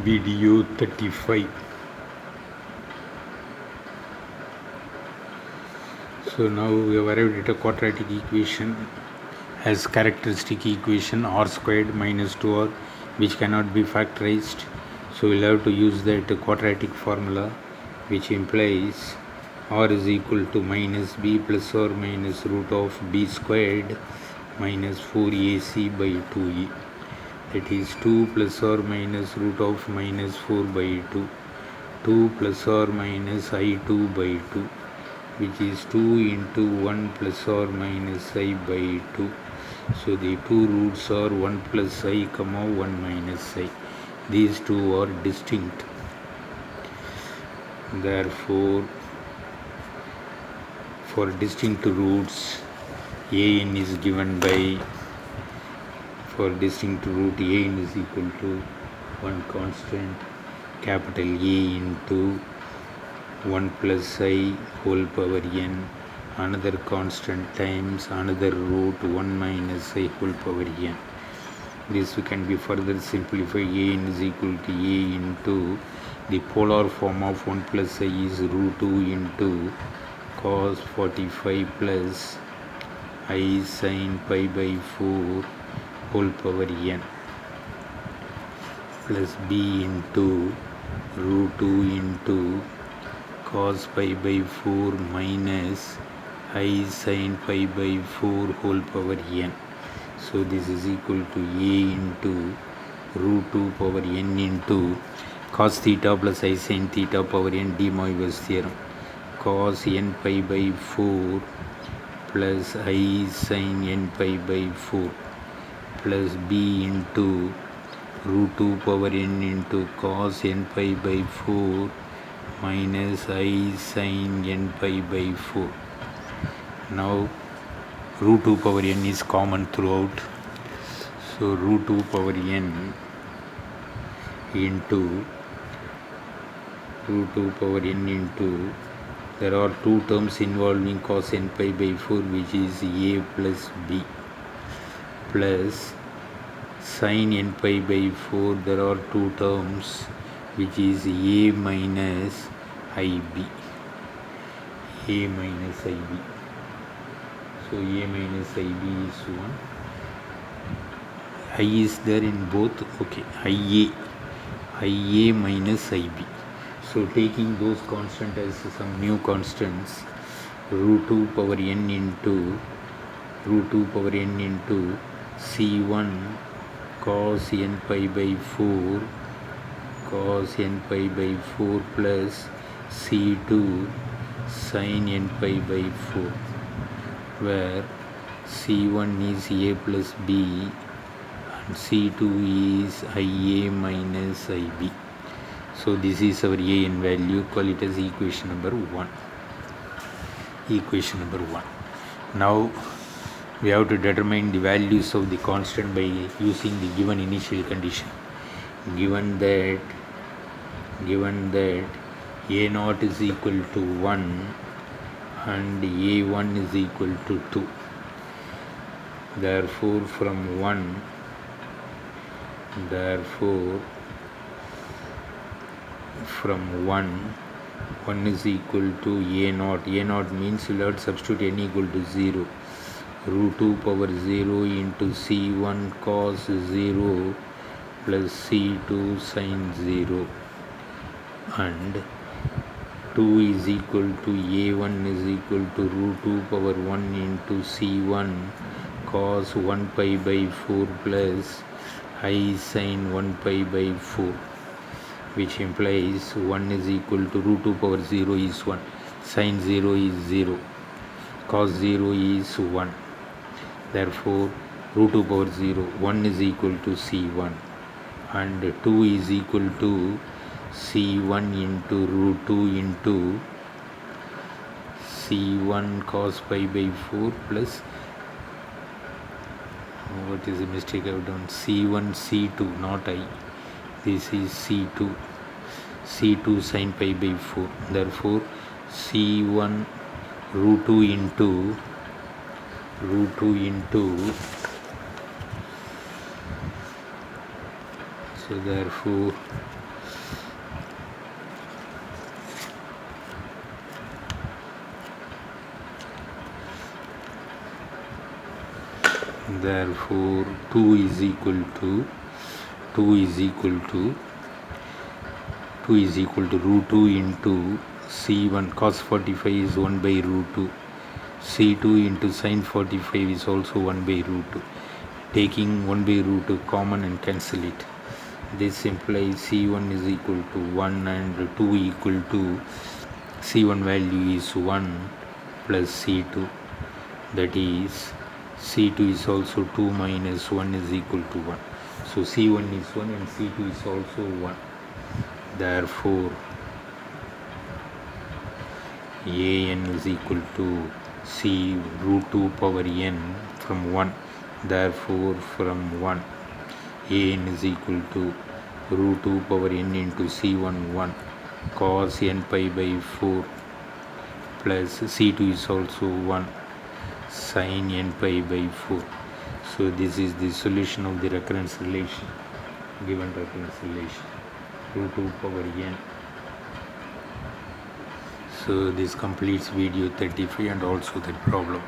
Video 35. So now we have arrived at a quadratic equation as characteristic equation r squared minus 2r, which cannot be factorized. So we'll have to use that quadratic formula, which implies r is equal to minus b plus or minus root of b squared minus 4ac by 2e. That is 2 plus or minus root of minus 4 by 2. 2 plus or minus I2 by 2, which is 2 into 1 plus or minus I by 2. So the two roots are 1 plus I comma 1 minus I. These two are distinct. Therefore, for distinct roots, an is given by, for distinct root, an is equal to one constant capital A into 1 plus I whole power n, another constant times another root 1 minus I whole power n. This can be further simplified. An is equal to A into the polar form of 1 plus I is root 2 into cos 45 plus I sin pi by 4 whole power n, plus b into root 2 into cos pi by 4 minus I sin pi by 4 whole power n. So this is equal to a into root 2 power n into cos theta plus I sin theta power n, de Moivre's theorem, cos n pi by 4 plus I sin n pi by 4 plus b into root 2 power n into cos n pi by 4 minus I sin n pi by 4. Now root 2 power n is common throughout. So root 2 power n into root 2 power n into, there are two terms involving cos n pi by 4, which is a plus b, plus sin n pi by 4, there are two terms, which is a minus ib, a minus ib. So a minus ib is 1. I is there in both. Okay, ia minus ib. So taking those constants as some new constants, root 2 power n into c1 cos n pi by 4 plus c2 sin n pi by 4, where c1 is a plus b and c2 is ia minus ib. So this is our an value. Call it as equation number 1. Equation number 1. Now we have to determine the values of the constant by using the given initial condition. Given that a naught is equal to 1 and a1 is equal to 2. Therefore from 1 is equal to a naught. A naught means we'll have to substitute n equal to 0. Root 2 power 0 into c1 cos 0 plus c2 sin 0, and 2 is equal to a1 is equal to root 2 power 1 into c1 cos 1 pi by 4 plus I sin 1 pi by 4, which implies 1 is equal to root 2 power 0 is 1, sin 0 is 0, cos 0 is 1. Therefore root 2 power 0, 1 is equal to c1, and 2 is equal to c1 into root 2 into c1 cos pi by 4 plus, what is the mistake I have done, c1 c2, not I, this is c2 sin pi by 4. Therefore c1 root 2 into so therefore Therefore 2 is equal to 2 is equal to 2 is equal to root 2 into c1 cos 45 is 1 by root 2. c2 into sin 45 is also 1 by root 2. Taking 1 by root 2 common and cancel it. This implies c1 is equal to 1 and 2 equal to c1 value is 1 plus c2. That is c2 is also 2 minus 1 is equal to 1. So c1 is 1 and c2 is also 1. Therefore an is equal to c root 2 power n from 1. Therefore from 1 an is equal to root 2 power n into c1 1 cos n pi by 4 plus c2 is also 1 sin n pi by 4. So this is the solution of the recurrence relation, given recurrence relation, root 2 power n. So this completes video 35 and also the problem.